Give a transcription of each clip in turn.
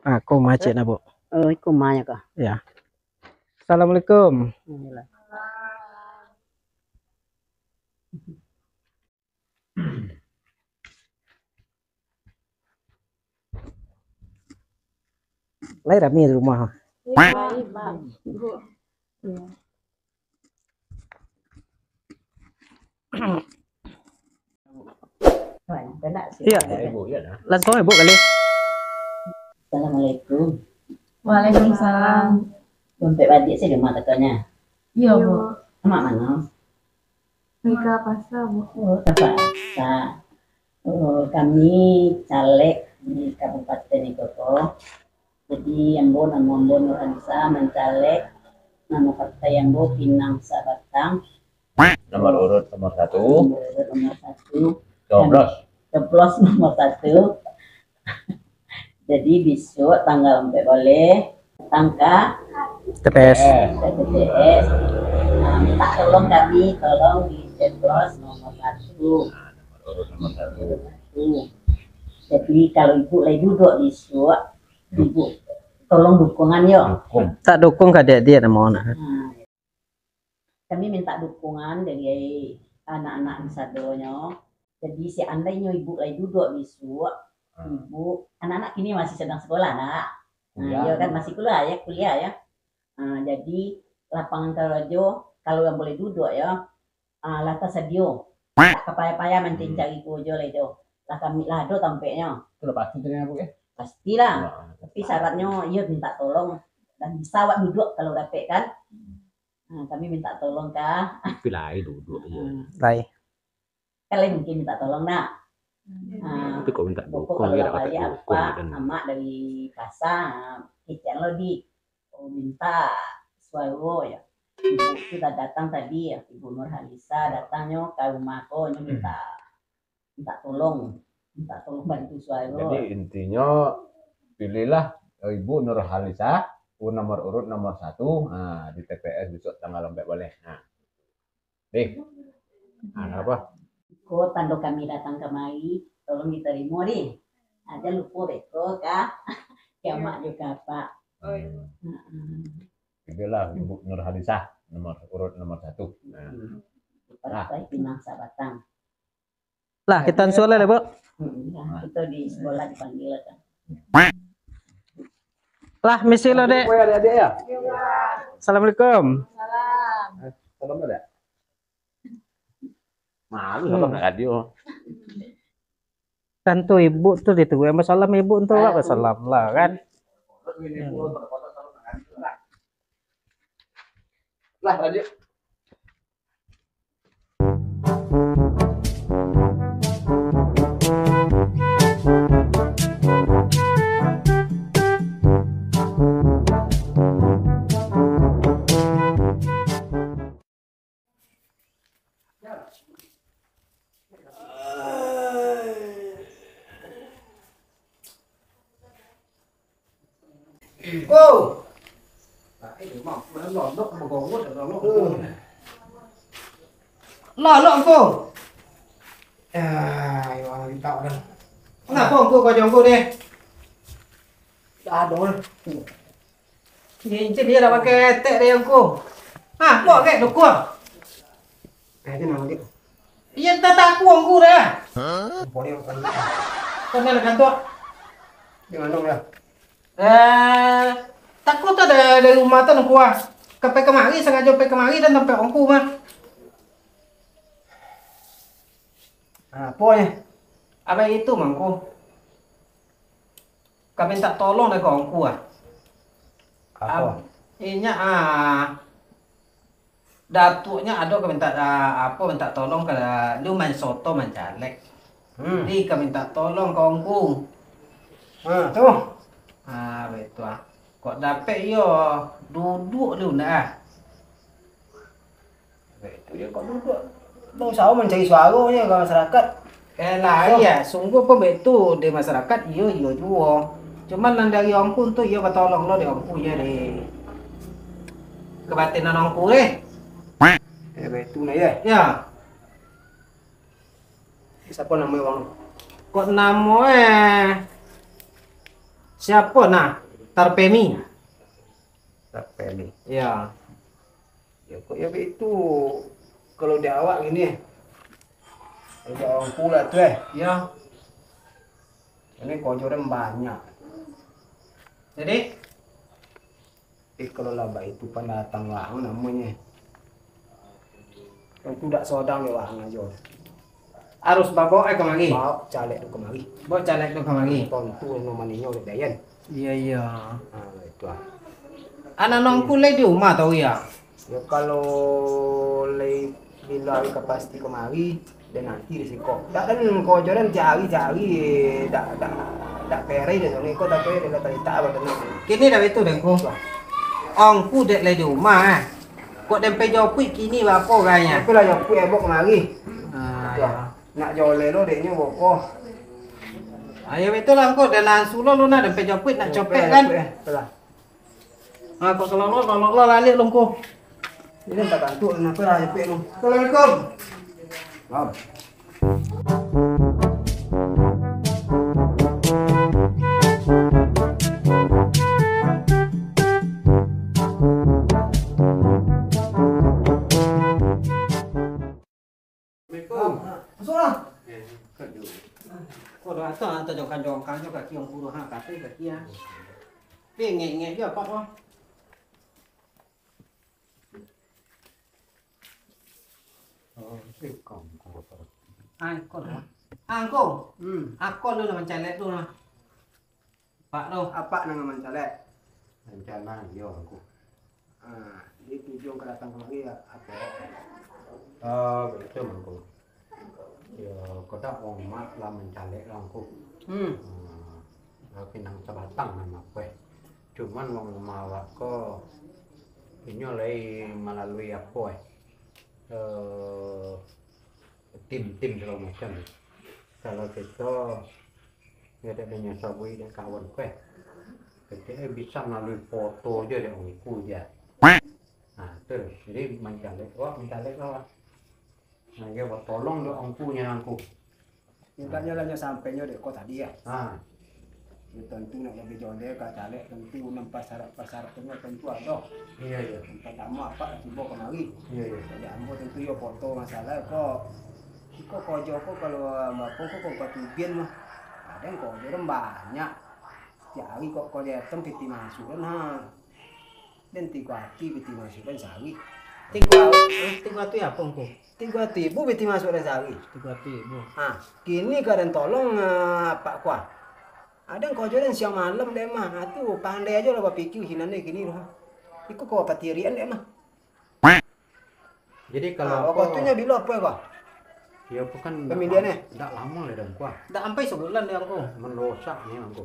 Aku macet na, Bu. Kumanya kah? Ya. Assalamualaikum. Inilah. Lahir kami di rumah. Iya. Langsung ya, Bu, kali. Assalamualaikum. Waalaikumsalam. Dompet adik saya di rumah katanya. Iya, Bu. Emak mana? Mika pasar, Bu. Oh, terpaksa. Kami caleg di Kabupaten Ikoko. Jadi Ambo nama Ambo Nurhanisa mencaleg nama partai Ambo Pinang Sabatang. Nomor urut nomor 1. Nomor 1. Coblos Nomor 1. Jadi besok tanggal 4 boleh tangka TPS. TPS. Minta tolong kami, tolong di coblos nomor 1. Nomor urut nomor 1. Jadi kalau ibu lagi duduk besok, ibu tolong dukungan yuk. Tak dukung ke dia mau nak. Kami minta dukungan dari anak-anak sadonya. Jadi seandainya ibu lagi duduk besok, ibu anak-anak ini masih sedang sekolah nak. Ya kan masih kuliah ya. Jadi lapangan kerja kalau yang boleh duduk ya, lata sedio. Tak kepaya-paya mencari kojo itu. Lah kami lah do tampaknya. Sudah pasti dengan Bu ya? Pastilah. Tapi syaratnya iya minta tolong dan bisa awak duduk kalau dapat kan. Kami minta tolong kah? Pilih duduk aja. Lai. Kalian mungkin minta tolong nak. Tapi kok minta Pokok dukung kalau ya kali kata dukung apa kan. amak dari pasar kitchen lo di minta suara ya. Ibu sudah datang tadi ya, Ibu Nurhanisa datangnya ke rumahku minta tolong bantu suara. Jadi intinya pilihlah Ibu Nurhanisa nomor urut nomor 1 di TPS besok tanggal 4 boleh. Apa? Kok tanda kami datang kemari, tolong diterima deh. Ada lupa beko kah? Kiamat juga Pak. Pilihlah Ibu Nurhanisa nomor urut nomor 1. Partai Pinang Sabatang. Lah kita soalnya lah, Bu. Itu di sekolah dipanggil kan. Lah misi lo, Dek. Adik ya? Assalamualaikum. Salam ada? Malu sama enggak radio. Kan tuh ibu tuh itu yang salam ibu untuk apa salam lah kan. Lah radio. Cô lọ lộn cô tạo đâu nào cô có chồng cô đi đồ nhìn trên kia là cái tệ đây không cô bỏ cái đồ cuồng thế nào đi yên ta cuồng cô đấy bỏ đi con đây là căn tốt nhưng mà đâu rồi takut ada rumah tuh nunggu sampai kemari sengaja sampai kemari dan sampai ongku mah apa ya apa itu mangku kami minta tolong dari ongku apa ini datuknya ada kami minta minta tolong ke lu main soto main caleg di kami minta tolong ke ongku tuh betul kok dapet yo duduk lu nah betul ya kok duduk bang sao mencari suaranya ke masyarakat lah iya sungguh betul di masyarakat iyo juga cuman dari ongku tuh iyo tolong lo di ongku ya deh kebatinan ongku betul ya siapa namanya bang kok namanya Siapa nah? Tarpemi. Tapi Ya. Ya kok ya itu kalau di awak gini. Ada orang pula tuh Ya. ini kocoran banyak. Jadi Kalau laba itu pendatang wang namanya. Yang tidak sodang ya wang aja. harus bawa kemari. Bawa caleg tu kemari. Bawa caleg tu kemari. Tentu nomornya udah dayan. Iya iya. Nah itu ah. Anak nongku lagi di rumah tahu ya. Ya kalau lay bila ka pasti kemari dan nanti risiko. Tak kan kocoran cari-cari dak pere deh soalnya kau tak pere dah tak apa tenang. Kini dah itu dengku. Ongku dek lagi di rumah. Kok dempe jauh kini apa kayaknya? Aku lah yang ku ebok kemari. Ah, Tu ya. ah. Nak jole lo deknya boko. Ayo itu lah kok dan sulo lu nak dempe jauh nak copet kan? Telah. Ah kok kalau lo lali lungku. Ini tak bantu kenapa lah cepet lu. Assalamualaikum. Wow. Masuklah. Kau dah tahu jongkan juga kaki yang buruk ha kaki ya. Ngek dia apa kau? Angkong. Aku lu nak mencalek tu nah. Pak tu. Apa nama mencalek? rencana yo aku. Ah, dia tujuan ke datang kemari apa? Betul aku. Ya, kota orang mak lah mencalek lah aku. Pinang sebatang nama kue. Cuman wong mawak ko ini oleh melalui apa tim-tim segala macam. Kalau kita ya ada nyasabui dan kawan kue, kita bisa melalui foto aja dari ongku ya. Nah terus jadi mencalek lah. Nah dia buat tolong do ongkunya aku. Mintanya lah sampainya dek kau tadi ya. Ah Ya, tentu nak lebih jauh dia kat caleg tentu nampak syarat-syaratnya tentu ada. iya. Tempat tamu apa tiba kemari. Iya. Jadi ambo tentu ya foto masalah kok. Kok kok kalau bapak kok patubian mah. Ada yang kok orang banyak. Setiap hari kok datang piti masuk kan ha. Dan 3 hati piti masuk kan sawi. Tiga tu ya apa engkau? 3 tibu piti masuk dan sawi. 3.000. Ah, kini kadang tolong Pak Kuah. Ada yang kau jualan siang malam deh mah. Itu pandai aja lah pikir hinan deh gini loh. Iku kau patirian deh mah. Jadi Kalau kalau waktunya bila apa ya kau? ya bukan Pemilihannya? tidak lama lah dan kuah Dah sampai sebulan dia engkau. mendosak nih aku.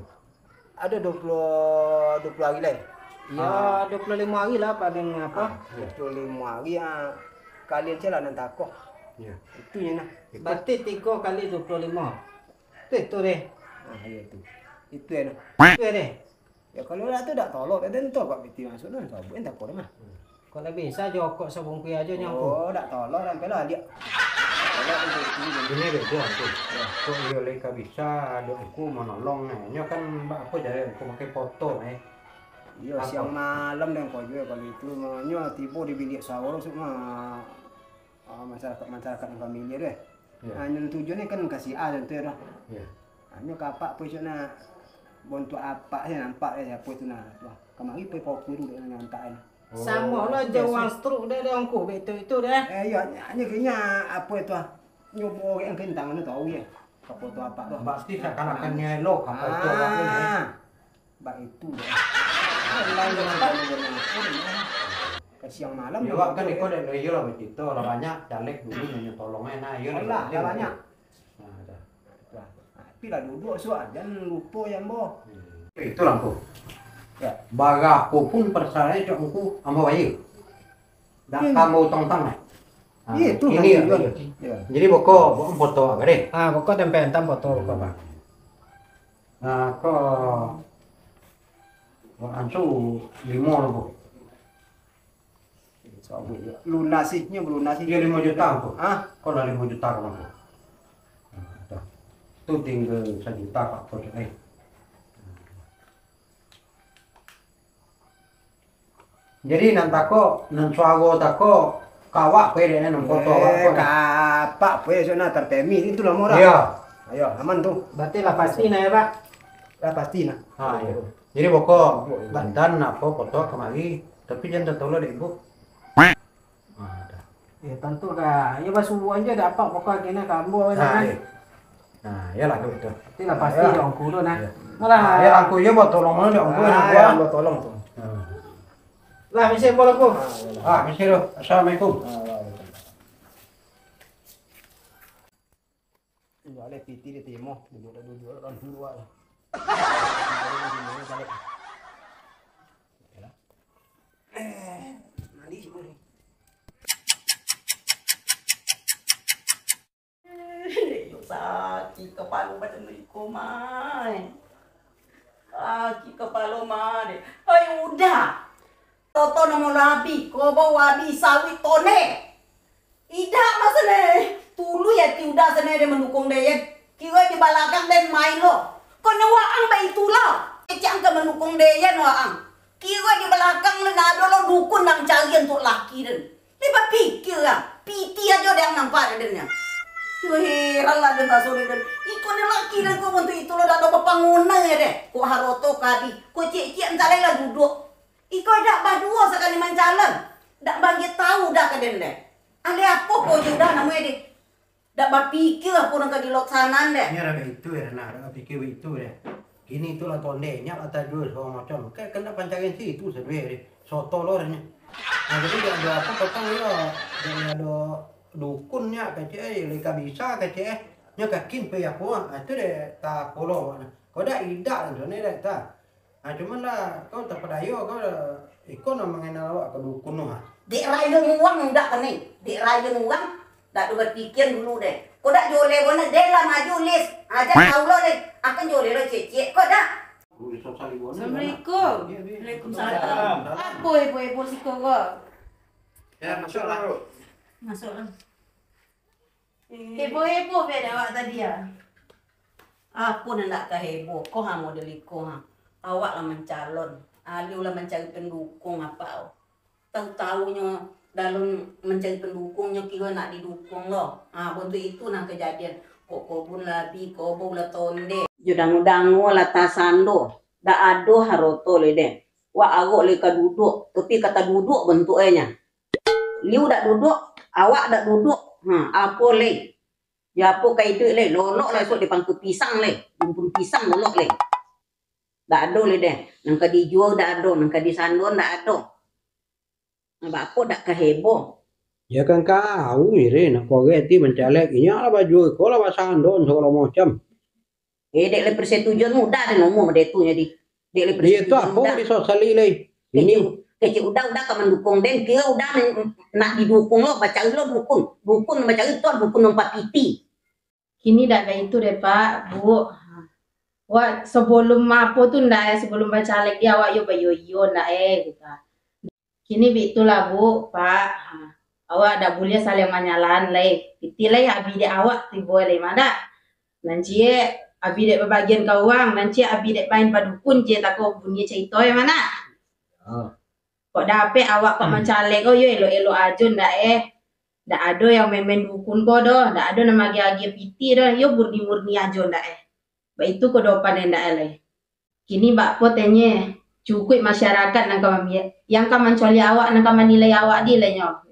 Ada 20 hari lah. Ya 25 hari lah paling apa? 25 hari kalian celah nan takok. Iya. Itu nya nah. Berarti 3 kali 25. Itu deh. Ah ya itu. Itu ya nah. Itu deh. Ya kalau dah tu dak tolong dan tu kok piti masuk nah sabu entak kau mah. Kalau bisa jokok sabung kui aja nyangkut. Oh, dak tolong sampai lah dia. Tolong itu. Ini beda aku. Kok iya leka bisa ada aku menolong nya kan mbak aku jadi aku pakai foto Iya siang malam dan kau juga kalau itu nyo tiba di bilik sawah semua masyarakat yang familiar deh. Iya. Hanya tujuannya kan kasih A dan tu dah. Iya. Hanya kapak pun sana bontu apa saya nampak ya apa itu nah. Kemari pun kau kuru dengan nyantai. Sama lah jawang struk dia engkau betul itu deh. Iya hanya kayaknya apa itu nyobo yang kentang itu tahu ya. Apa tu apa tu. Pasti seakan-akan nyelok apa itu orangnya. Bak itu deh. Lain apa? Ke siang malam Ya wak kan ikut dari iya lah begitu lah banyak caleg dulu nanya tolongnya nah iya lah banyak. Nah, dah. Tapi lah duduk soal dan lupa yang boh. Itu lah aku. Ya. Bagaku pun persalahnya cok aku sama bayi. Dak kamu tong-tong nah. Iya itu ini ya. Ya. Jadi boko foto agak deh. Ah, pokok tempel entam foto pokok Pak. Nah, kok ansu 5 lah bu. Lunasinya belunasi. Dia 5 juta aku. Ah, Kok lah 5 juta kan aku. Itu tinggal 1 juta pak foto Jadi nan tako nan suago tako kawak pede nan foto kapak punya zona tertemi itu lah murah. Iya. Ayo, aman tuh. Berarti lah pasti ya Pak. Lah pasti nah. Ah, iya. Jadi pokok Banten apa foto kemari tapi jangan tertolong deh ibu. Ya tentu kah. Ya pas subuh aja dapat pokok kena kambo Nah, kan. iya. Nah, ya lah itu. Berarti lah pasti Ya. dong kudu nah. Iya. Malah Ya aku ya buat tolong mana aku Ya, mau tolong tuh. lah bisa boleh aku. Ah, mesti lo. Assalamualaikum. Boleh piti di timo, duduk orang dua. Mali boleh. Sakit kepala badan iko mai. Sakit kepala mah. Ay udah. Toto namo labi, ko bawa wabi sawit tone. Ida masane. Tulu ya ti udah sane de mendukung de. Kira di balakang den main lo. Kono waang ba itulah. Ecang ke mendukung de ya waang. Kira di belakang le ngado lo dukun nang cari untuk laki den. Liba pikir lah. Piti aja yang nampak dennya. Heran lah dan tasori dan iko ni laki dan ko bantu itu lo dah ada bangunan ya deh. Ko haroto kadi, ko cek-cek entar lah duduk. Iko dak badua sekali mancalan. Dak bagi tahu dak kaden deh. Ale apa ko juda namanya deh. Dak berpikir apa nang kadi loksanan deh. Ini ada itu ya, nah ada pikir itu ya. Gini itulah tondenya atau jual segala macam. Kayak kena pancarin sih itu sebenarnya. Soto lornya. Nah jadi dia ada apa petang ya. Dia ada dukunnya kece leka bisa kece nya kakin pe aku itu deh tak polo kau dah idak dan sana dah tak cuman lah kau tak padayo kau ikon mengenal awak ke dukun noh Dek rai dengan uang dak kene. Dek rai dengan uang dak berpikir dulu deh. Kau dak jole bona deh lah maju les. Aja tahu lo deh. Akan jole lo cece kau dak. Assalamualaikum. Waalaikumsalam. Apa ibu si kau? ya masuklah Masuklah. Heboh-heboh beda awak tadi ya. Aku nak heboh. Kau ha model iko ha. Awak lah mencalon. Aliu lah mencari pendukung apa. Tahu-tahunya dalam mencari pendukungnya kira nak didukung loh. Bentuk itu nak kejadian. Kok kobun labi, kobo lah tonde. Judang-dango lah tasando. Da ado haroto le deh. Wa agok le ka duduk. Tapi kata duduk bentuknya. Liu dak duduk, awak dak duduk. Apa le? Ya apa kayak itu le, lolok lah esok di pangku pisang le. Bumpun pisang lolok le. Dak ado le deh. Nang ka dijual dak ado, nang ka disandon dak ado. Apa dak keheboh. ya kan kau ire nak kau geti mencalek ini lah baju kau lah pasangan don segala macam Dek le persetujuan muda de nomor detunya di. Dek le dia itu persetujuan apa muda. di sosial le ini Kecil udah ke mendukung den kira udah nak didukung lo baca lo dukun baca itu dukun nomor piti. Kini dak kayak itu deh Pak, Bu. Wah sebelum apa tuh ndak sebelum baca lek dia awak yo bayo ndak gitu. Kini itulah Bu, Pak. Awak dak boleh saling menyalan le. Piti le abi dek awak tibo le mana. Nanti abi dek bagian kawang, nanti abi dek main padukun je tak kau bunyi cerita yang mana. Kok dapet awak kok mencalek kau yo elo aja ndak ndak ada yang main dukun kau doh, ndak ada nama agi piti doh, yo murni aja ndak Ba itu ko dopan ndak le. Kini mbak potenya cukup masyarakat nang kami yang ka mencoli awak nang ka menilai awak di le nyo.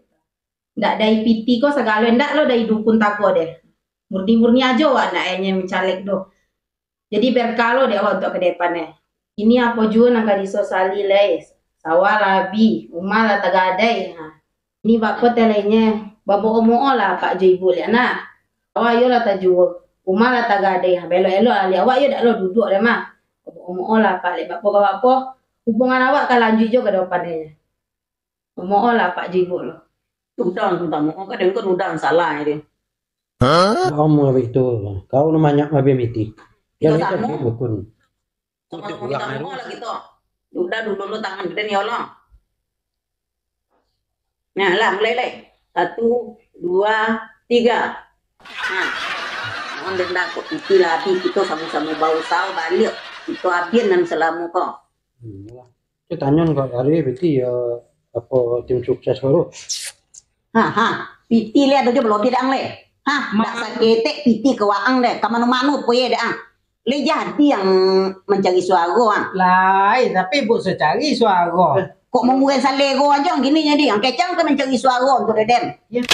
Ndak dai piti ko segala ndak lo dai dukun tako deh. Murni aja awak ndak mencalek doh. Jadi berkalo deh awak untuk ke depannya. Ini apa juga nang ka disosali le. Sawah labi, rumah lah tagadai. Ini bapak telenya, bapak omo lah Pak Jo Ibu lihat nah. Awak yo lah tajual, rumah lah tagadai. Belo-elo ali awak yo dak lo duduk deh mah. Bapak omo lah Pak le bapak hubungan awak kan lanjut juga ke depannya. Omo lah Pak Jo Ibu lo. Udah mau kadang kan udah salah ini. kamu itu kau namanya mabe miti yang Itu itu tamu. dukun Sama minta mau lah gitu. Udah dulu tangan gede nih Allah. Nah lah mulai le. 1, 2, 3. Nah. Mohon denda kok itu lagi kita sama-sama bau saw balik. Itu apian dan selamu kok. saya tanya kau hari berarti ya Apa tim sukses baru? Piti lihat aja belum tidak ang le. Tak sakit piti ke waang deh. Kamanu-manu puye deh ang. Le jadi yang mencari suara ang. Lai, tapi bu secari suara. Kok memulai salego aja ang gini jadi ang kecang ke mencari suara untuk dedem. Ya.